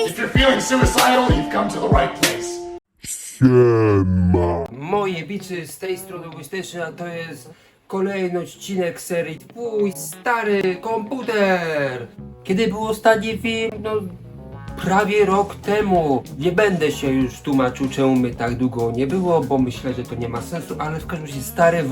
If you're feeling suicidal, you've come to the right place. Moje biczy, z tej strony Wystation, a to jest kolejny odcinek serii Twój stary komputer. Kiedy był ostatni film? No prawie rok temu. Nie będę się już tłumaczył, czemu mnie tak długo nie było, bo myślę, że to nie ma sensu, ale w każdym razie stary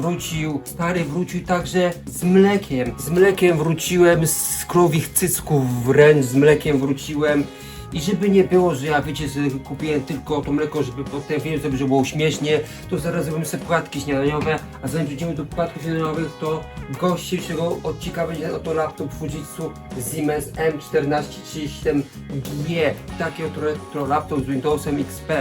wrócił także z mlekiem. Z mlekiem wróciłem, z krowich cycków wręcz z mlekiem wróciłem. I żeby nie było, że ja wiecie, że kupiłem tylko to mleko, żeby potem film zrobić, żeby było śmiesznie, to zaraz zrobimy sobie płatki śniadaniowe, a zanim przejdziemy do płatków śniadaniowych, to gość dzisiejszego odcinka będzie oto laptop Fujitsu Siemens M1437G. Taki oto retro laptop z Windowsem XP.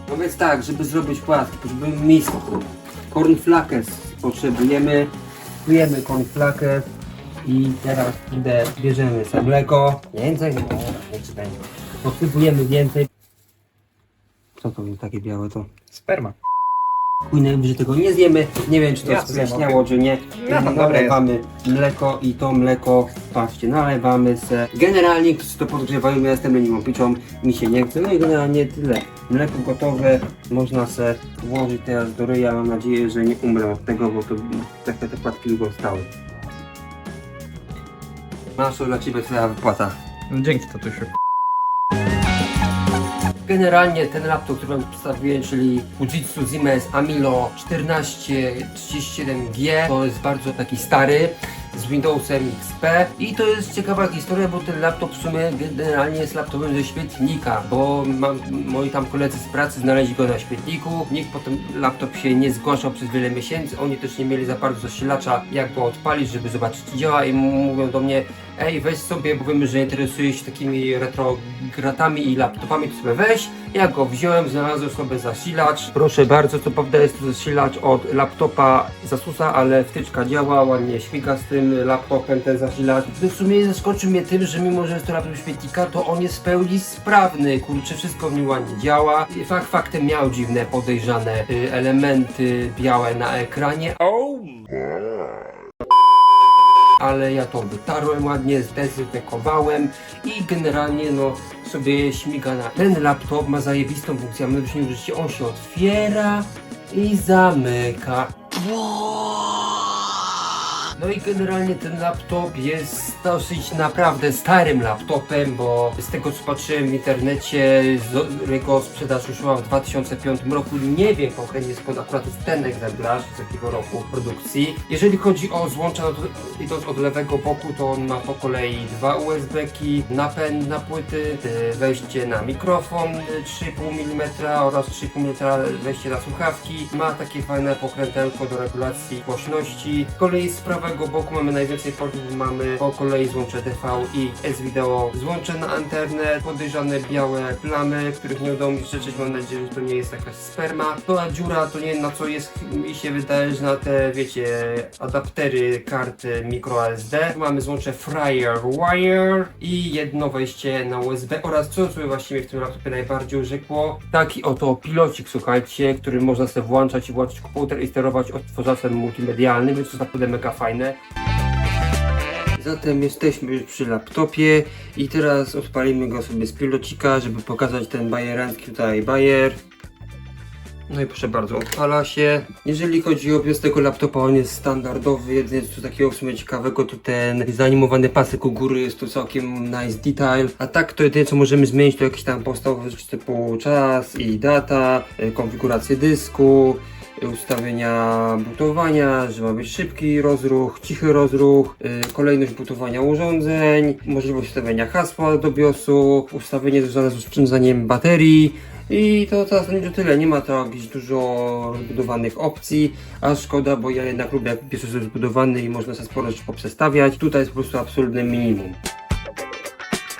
No więc tak, żeby zrobić płatki, potrzebujemy misku. Cornflakes potrzebujemy. Kupujemy cornflakes i teraz bierzemy sobie mleko. Więcej? No, nie czytaj. Potrzebujemy więcej. Co to jest takie białe to? Sperma. Chuj, najwyżej tego nie zjemy. Nie wiem, czy to Ja jest zjem, wyjaśniało, czy nie. No, dobre Nalewamy mleko i to mleko, patrzcie, nalewamy se. Generalnie, którzy to podgrzewają, ja jestem leniwą piczą, mi się nie chce. No i generalnie tyle. Mleko gotowe, można se włożyć teraz do ryja. Mam nadzieję, że nie umrę od tego, bo to tak te płatki długo stały. Masz to dla Ciebie twoja wypłata. No, dzięki, tatusiu. Generalnie ten laptop, który wam przedstawiłem, czyli Fujitsu Siemens Amilo 1437G, to jest bardzo taki stary, z Windowsem XP i to jest ciekawa historia, bo ten laptop w sumie generalnie jest laptopem ze śmietnika, bo moi tam koledzy z pracy znaleźli go na śmietniku, nikt potem laptop się nie zgłaszał przez wiele miesięcy, oni też nie mieli za bardzo zasilacza, jak go odpalić, żeby zobaczyć, czy działa i mówią do mnie: ej, weź sobie, bo wiemy, że interesuje się takimi retro gratami i laptopami, to sobie weź. Ja go wziąłem, znalazłem sobie zasilacz. Proszę bardzo, co prawda jest to zasilacz od laptopa z Asusa, ale wtyczka działa, ładnie śmiga z tym laptopem ten zasilacz. W sumie zaskoczył mnie tym, że mimo, że jest to laptop śmietnika, to on jest w pełni sprawny. Kurczę, wszystko w nim ładnie działa. Faktem miał dziwne, podejrzane elementy białe na ekranie. Ale ja to wytarłem ładnie, zdezynfekowałem i generalnie no sobie śmiga na... Ten laptop ma zajebistą funkcję, a mianowicie on się otwiera i zamyka. No i generalnie ten laptop jest dosyć naprawdę starym laptopem, bo z tego co patrzyłem w internecie, jego sprzedaż już w 2005 roku. Nie wiem konkretnie skąd akurat jest ten egzemplarz z jakiego roku produkcji. Jeżeli chodzi o złącza, no to idąc od lewego boku, to on ma po kolei dwa USB-ki, napęd na płyty, wejście na mikrofon 3,5 mm oraz 3,5 mm wejście na słuchawki. Ma takie fajne pokrętełko do regulacji głośności. Z kolei z prawego boku mamy najwięcej portów, mamy po kolei złącze TV i S-Video, złącze na antennę, podejrzane białe plamy, których nie udało mi się przeczytać, mam nadzieję, że to nie jest jakaś sperma. Ta dziura to nie wiem na co jest, mi się wydaje, że na te, wiecie, adaptery karty microSD. Mamy złącze FireWire i jedno wejście na USB oraz co sobie właściwie w tym laptopie najbardziej urzekło, taki oto pilocik, słuchajcie, który można sobie włączać i włączyć komputer i sterować odtwarzaczem multimedialnym, więc to naprawdę mega fajne. Zatem jesteśmy już przy laptopie i teraz odpalimy go sobie z pilocika, żeby pokazać ten bajerancki tutaj bajer. No i proszę bardzo, odpala się. Jeżeli chodzi o bios tego laptopa, on jest standardowy. Jedynie co takiego w sumie ciekawego to ten zanimowany pasek u góry, jest to całkiem nice detail. A tak to jedynie co możemy zmienić to jakieś tam podstawowe rzeczy typu czas i data, konfigurację dysku, ustawienia bootowania, że ma być szybki rozruch, cichy rozruch, kolejność bootowania urządzeń, możliwość ustawienia hasła do BIOSu, ustawienie związane z oszczędzaniem baterii. I to teraz nie tyle, nie ma to jakichś dużo rozbudowanych opcji, a szkoda, bo ja jednak lubię jak BIOS jest rozbudowany i można sobie sporo rzeczy poprzestawiać. Tutaj jest po prostu absolutne minimum.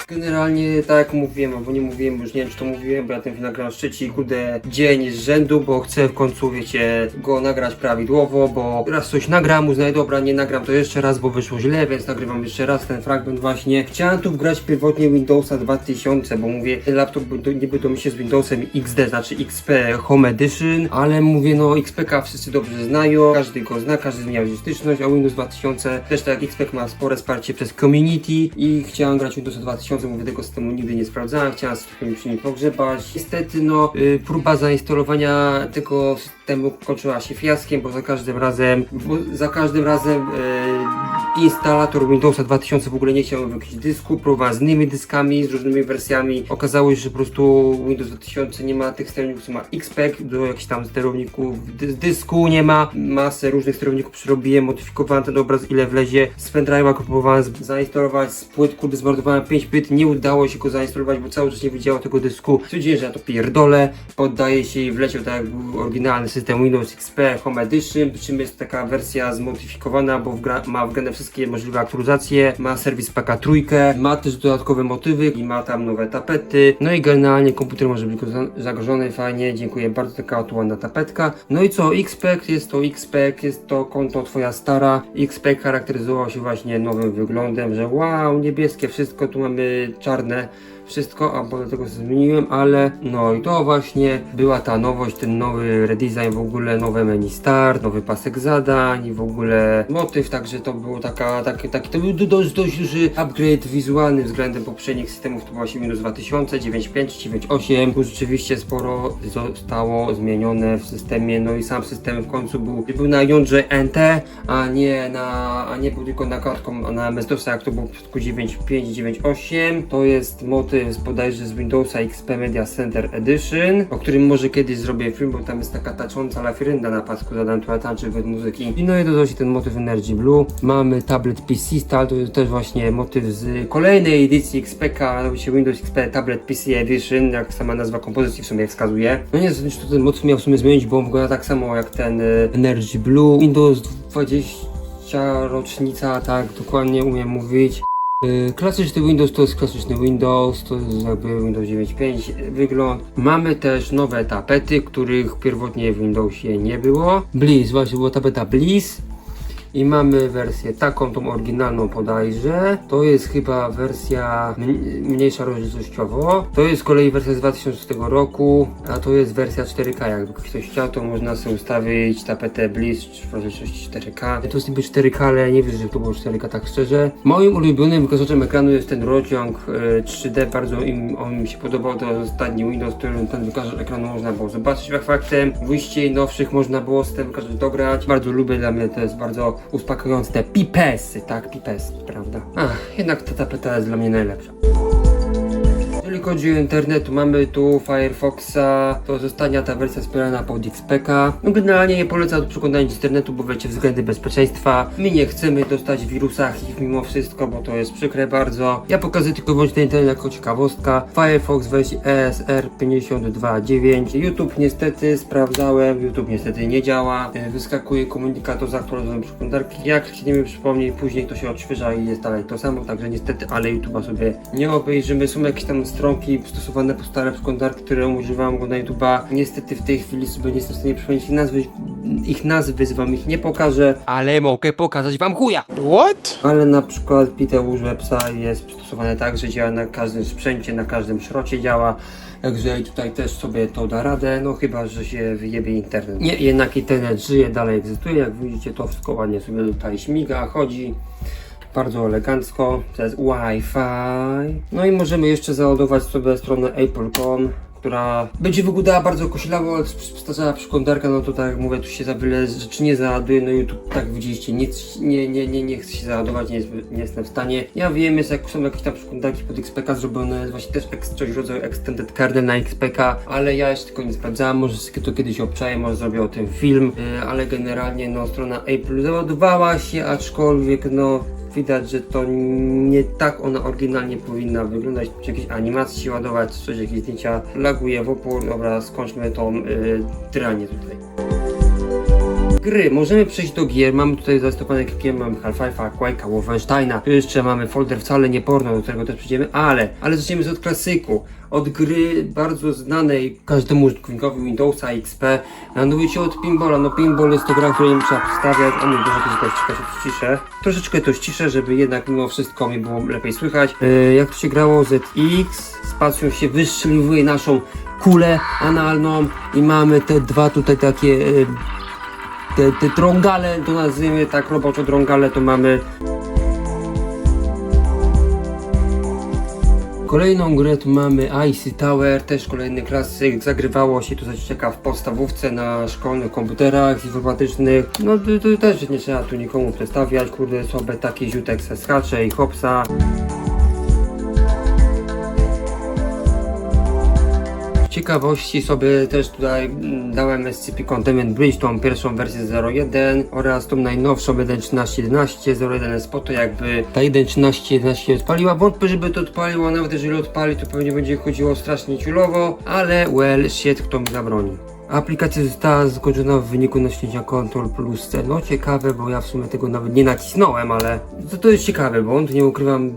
Generalnie tak jak mówiłem, albo nie mówiłem, już nie wiem czy to mówiłem, bo ja ten film nagrałem trzeci dzień z rzędu, bo chcę w końcu, wiecie, go nagrać prawidłowo, bo raz coś nagram, uznaję, dobra, nie nagram to jeszcze raz, bo wyszło źle, więc nagrywam jeszcze raz ten fragment właśnie. Chciałem tu wgrać pierwotnie Windowsa 2000, bo mówię, ten laptop niby to mi się z Windowsem XD, znaczy XP Home Edition, ale mówię, no XPK wszyscy dobrze znają, każdy go zna, każdy miał styczność, a Windows 2000 też tak jak XP ma spore wsparcie przez community i chciałem grać Windows 2000, mówię, tego systemu nigdy nie sprawdzałem, chciałem sobie przy nim pogrzebać. Niestety, no, próba zainstalowania tego systemu kończyła się fiaskiem, bo za każdym razem instalator Windowsa 2000 w ogóle nie chciał wykryć dysku, próbowałem z innymi dyskami, z różnymi wersjami. Okazało się, że po prostu Windows 2000 nie ma tych sterowników, co ma XPEG, do jakichś tam sterowników z dysku nie ma. Masę różnych sterowników przerobiłem, modyfikowałem ten obraz ile wlezie. Z pendrive'a próbowałem zainstalować, z płyt, kurde, zmordowałem 5 płyt, nie udało się go zainstalować, bo cały czas nie widziało tego dysku. Stwierdziłem, że ja to pierdolę, poddaję się i wleciał tak jak był oryginalny system Windows XP Home Edition, przy czym jest taka wersja zmodyfikowana, bo ma wgrane wszystkie możliwe aktualizacje, ma serwis PK3, ma też dodatkowe motywy i ma tam nowe tapety, no i generalnie komputer może być zagrożony, fajnie, dziękuję bardzo, taka oto ładna tapetka. No i co, XPEG, jest to konto twoja stara. XPEG charakteryzował się właśnie nowym wyglądem, że wow, niebieskie wszystko, tu mamy czarne wszystko, a bo dlatego zmieniłem, ale no i to właśnie była ta nowość, ten nowy redesign, w ogóle nowe menu start, nowy pasek zadań i w ogóle motyw, także to był taki to był dość duży upgrade wizualny względem poprzednich systemów, to właśnie Windows 2000, 9.5, 9.8, tu rzeczywiście sporo zostało zmienione w systemie, no i sam system w końcu był na jądrze NT, a nie był tylko na kartką, na MS-DOSa, jak to było w przypadku 9.5, 9.8, to jest motyw bodajże z Windowsa XP Media Center Edition, o którym może kiedyś zrobię film, bo tam jest taka tacząca lafirynda na pasku zadań, która tańczy bez muzyki. I no i dodał się ten motyw Energy Blue. Mamy tablet PC Style, to jest też właśnie motyw z kolejnej edycji XPK, mianowicie Windows XP Tablet PC Edition, jak sama nazwa kompozycji w sumie wskazuje. No nie wiem, czy to ten motyw miał w sumie zmienić, bo on wygląda tak samo jak ten Energy Blue. Windows 20 rocznica, tak dokładnie umiem mówić. Klasyczny Windows to jest klasyczny Windows, to jest jakby Windows 9.5 wygląd. Mamy też nowe tapety, których pierwotnie w Windowsie nie było. Bliss, właśnie była tapeta Bliss. I mamy wersję taką, tą oryginalną bodajże. To jest chyba wersja mniejsza rozdzielczościowo. To jest z kolei wersja z 2006 roku, a to jest wersja 4K. Jakby ktoś chciał, to można sobie ustawić tapetę Bliss w rozdzielczości 4K. To jest niby 4K, ale nie wiem, że to było 4K tak szczerze. Moim ulubionym wykazaczem ekranu jest ten rozciąg 3D. Bardzo on mi się podobał. To ostatni Windows, którym ten wykazacz ekranu można było zobaczyć faktem. W wyjściu nowszych można było z tym wykazaczem dograć. Bardzo lubię, dla mnie to jest bardzo uspokajające te pipesy, tak, pipesy, prawda? Jednak ta tapeta jest dla mnie najlepsza. Jeżeli chodzi o internet, mamy tu Firefoxa, to zostanie ta wersja wspierana pod XPK. No generalnie nie polecam do przeglądania internetu, bo wiecie, względy bezpieczeństwa. My nie chcemy dostać wirusa HIV mimo wszystko, bo to jest przykre bardzo. Ja pokazuję tylko wyłącznie ten internet jako ciekawostka. Firefox w wersji ESR 52.9. YouTube niestety sprawdzałem, YouTube niestety nie działa. Wyskakuje komunikat o zaktualizowanej przeglądarki. Jak się nie przypomni, później to się odświeża i jest dalej to samo, także niestety, ale YouTube'a sobie nie obejrzymy. Są jakieś tam stronki stosowane po stare przeglądarki, które używam go na YouTube'a. Niestety w tej chwili sobie nie jestem w stanie przypomnieć ich nazwy, wam ich nie pokażę, ale mogę pokazać wam chuja. What? Ale na przykład Piteusz Websa jest przystosowany tak, że działa na każdym sprzęcie, na każdym szrocie działa. Także tutaj też sobie to da radę, no chyba, że się wyjebie internet. Nie, jednak internet żyje, dalej egzystuje, jak widzicie to wszystko ładnie sobie tutaj śmiga, chodzi. Bardzo elegancko, to jest Wi-Fi. No i możemy jeszcze załadować sobie stronę Apple.com, która będzie wyglądała bardzo koślawo, ale starzała przeglądarka, no to tak jak mówię, tu się za wiele rzeczy nie załaduje, no YouTube, tak widzieliście, nie chce się załadować, nie jestem w stanie. Ja wiem, jak są jakieś tam przeglądarki pod XPK zrobione, właśnie też coś w rodzaju Extended Kernel na XPK, ale ja jeszcze tylko nie sprawdzałem, może to kiedyś obczaję, może zrobię o tym film, ale generalnie no strona Apple załadowała się, aczkolwiek no widać, że to nie tak ona oryginalnie powinna wyglądać, czy jakieś animacje się ładować, coś, jakieś zdjęcia laguje w opór. Dobra, skończmy tą tyranię tutaj. gry. Możemy przejść do gier. Mamy tutaj zastosowane gier, mamy Half-Life'a, Quake'a, Wolfensteina. Tu jeszcze mamy folder wcale nie porno, do którego też przejdziemy, ale zaczniemy od klasyku. Od gry bardzo znanej każdemu użytkownikowi Windowsa XP. Mianowicie od Pinballa. No Pinball jest to gra, której nie trzeba przedstawiać. O mój Boże, to jest to ściszę. Troszeczkę to ściszę, żeby jednak mimo wszystko mi było lepiej słychać. Jak to się grało? ZX. Spacją się wystrzeliwuje naszą kulę analną i mamy te dwa tutaj takie te drągale, to nazwijmy tak roboczo drągale, to mamy. Kolejną grę tu mamy Icy Tower, też kolejny klasyk, zagrywało się to zacieka w podstawówce na szkolnych komputerach informatycznych. No to też nie trzeba tu nikomu przedstawiać, kurde sobie takie ziutek se skacze i hopsa. Ciekawości sobie też tutaj dałem SCP Containment Bridge, tą pierwszą wersję 0.1 oraz tą najnowszą 1.13.11. 0.1 jest po to, jakby ta 1.13.11 odpaliła. Wątpię, żeby to odpaliło, nawet jeżeli odpali, to pewnie będzie chodziło strasznie ciulowo, ale well shit, kto mi zabroni. Aplikacja została zakończona w wyniku naciśnięcia Ctrl plus C. No ciekawe, bo ja w sumie tego nawet nie nacisnąłem, ale to jest ciekawy błąd, nie ukrywam.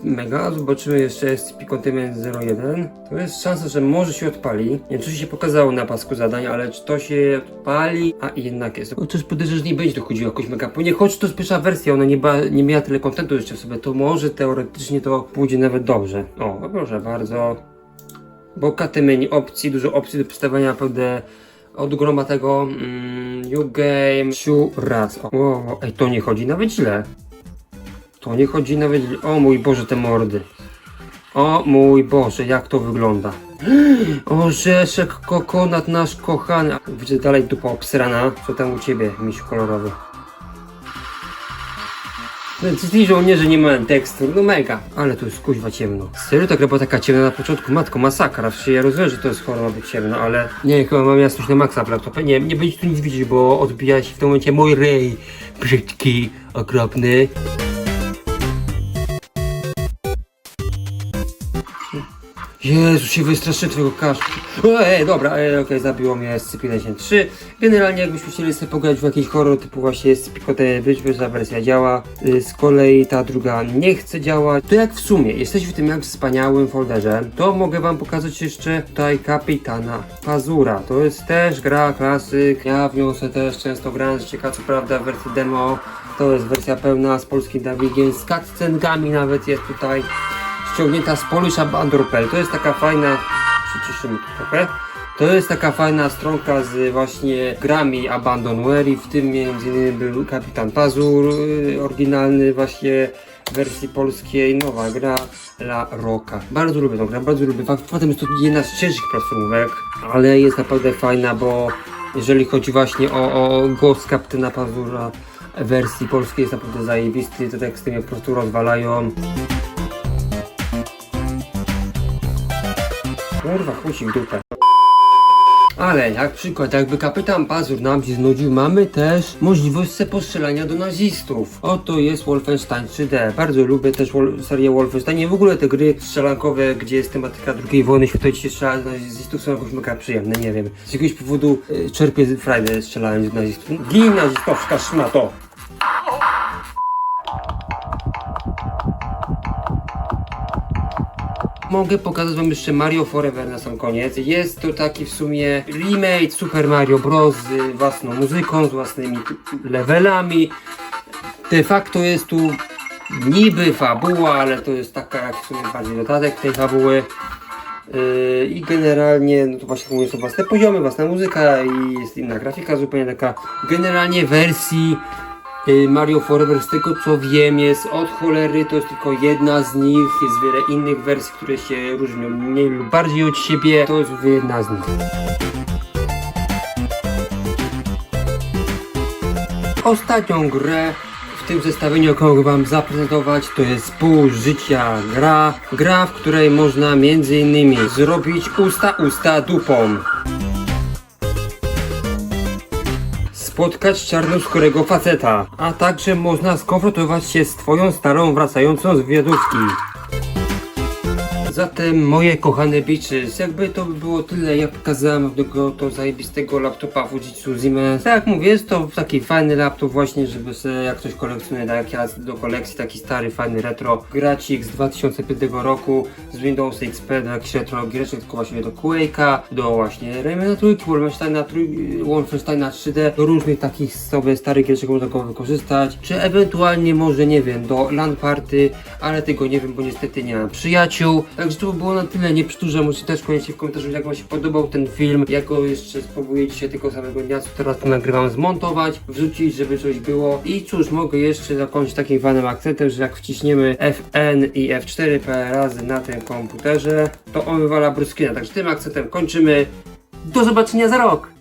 Mega, zobaczymy jeszcze SCP Containment 01. To jest szansa, że może się odpali. Nie wiem, czy się pokazało na pasku zadań, ale czy to się odpali? A jednak jest. Chociaż podejrzewam, że nie będzie dochodziło jakoś mega. Choć to jest pierwsza wersja, ona nie miała tyle kontentu jeszcze w sobie, to może teoretycznie to pójdzie nawet dobrze. O, no proszę bardzo. Bogaty menu opcji, dużo opcji do przedstawiania naprawdę od groma tego New Game, raz. O, ej, to nie chodzi nawet źle. To nie chodzi nawet... O mój Boże, te mordy. O mój Boże, jak to wygląda. Orzeszek, kokonat nasz kochany. Widzę dalej dupa obsrana. Co tam u ciebie, misiu kolorowy? Ci żołnierze nie mają tekstur, no mega. Ale tu jest kuźwa ciemno. Serio, ta gra była taka ciemna na początku, matko, masakra. Przecież ja rozumiem, że to jest chore, ma być ciemno, ale... Nie, chyba mam jasność na maksa w laptopie. Nie będziecie tu nic widzieć, bo odbija się w tym momencie mój ryj. Brzydki, okropny. Jezu, się wystraszyłem twojego kaszku. Dobra, okej, zabiło mnie SCP-53. Generalnie jakbyśmy chcieli sobie pograć w jakiś horror typu właśnie SCP-Containment Bridge, ta wersja działa. Z kolei ta druga nie chce działać. To jak w sumie jesteśmy w tym jak wspaniałym folderze, to mogę wam pokazać jeszcze tutaj Kapitana Pazura. To jest też gra klasyk. Ja w nią sobie też często grałem, ciekawe co prawda w wersji demo. To jest wersja pełna z polskim dubbingiem, z cutscenkami nawet jest tutaj. Ściągnięta z Polish Abandon.pl. To jest taka fajna... Przyciszymy tu trochę. To jest taka fajna stronka z właśnie grami Abandonware i w tym między innymi był Kapitan Pazur, oryginalny właśnie w wersji polskiej, nowa gra La Rocka. Bardzo lubię tą grę, bardzo lubię. Faktem jest to jedna z cięższych platformówek, ale jest naprawdę fajna, bo jeżeli chodzi właśnie o głos Kapitana Pazura w wersji polskiej jest naprawdę zajebisty, te teksty mnie po prostu rozwalają. Kurwa, chuci w dupę. Ale jak przykład, jakby Kapitan Pazur nam się znudził, mamy też możliwość postrzelania do nazistów. Oto jest Wolfenstein 3D. Bardzo lubię też serię Wolfenstein. W ogóle te gry strzelankowe, gdzie jest tematyka II wojny światowej, się strzela do nazistów, są jakoś mega przyjemne, nie wiem. Z jakiegoś powodu czerpię frajdę strzelając do nazistów. Gin nazistowska szmato! Mogę pokazać wam jeszcze Mario Forever na sam koniec. Jest to taki w sumie remake Super Mario Bros. Z własną muzyką, z własnymi levelami. De facto jest tu niby fabuła, ale to jest taka jak w sumie bardziej dodatek tej fabuły. I generalnie, no to właśnie mówię, są własne poziomy, własna muzyka i jest inna grafika, zupełnie taka generalnie wersji Mario Forever, z tego co wiem, jest od cholery, to jest tylko jedna z nich, jest wiele innych wersji, które się różnią mniej lub bardziej od siebie, to jest jedna z nich. Ostatnią grę w tym zestawieniu, jaką wam zaprezentować, to jest Pół życia gra, w której można m.in. zrobić usta dupą. Spotkać czarnoskórego faceta, a także można skonfrontować się z twoją starą wracającą z wywiadówki. Zatem moje kochane bitches, jakby to by było tyle, jak pokazałem tego to zajebistego laptopa Fujitsu Siemens. Tak jak mówię, jest to taki fajny laptop właśnie, żeby sobie, jak ktoś kolekcjonuje, tak jak ja do kolekcji, taki stary, fajny retro gracik z 2005 roku, z Windows XP, do jakichś retro giereczek, tylko właśnie do Quake'a, do właśnie Raymana trójki, Wolfensteina 3D, do różnych takich sobie starych giereczek można go wykorzystać, czy ewentualnie może, nie wiem, do LAN party, ale tego nie wiem, bo niestety nie mam przyjaciół. Także to by było na tyle, nie przyturzę, możecie też koniecznie w komentarzu, jak wam się podobał ten film, jak go jeszcze spróbuję dzisiaj tego samego dnia, co teraz to nagrywam, zmontować, wrzucić, żeby coś było. I cóż, mogę jeszcze zakończyć takim fajnym akcentem, że jak wciśniemy Fn i F4 parę razy na tym komputerze, to on wywala bruskina. Także tym akcentem kończymy. Do zobaczenia za rok!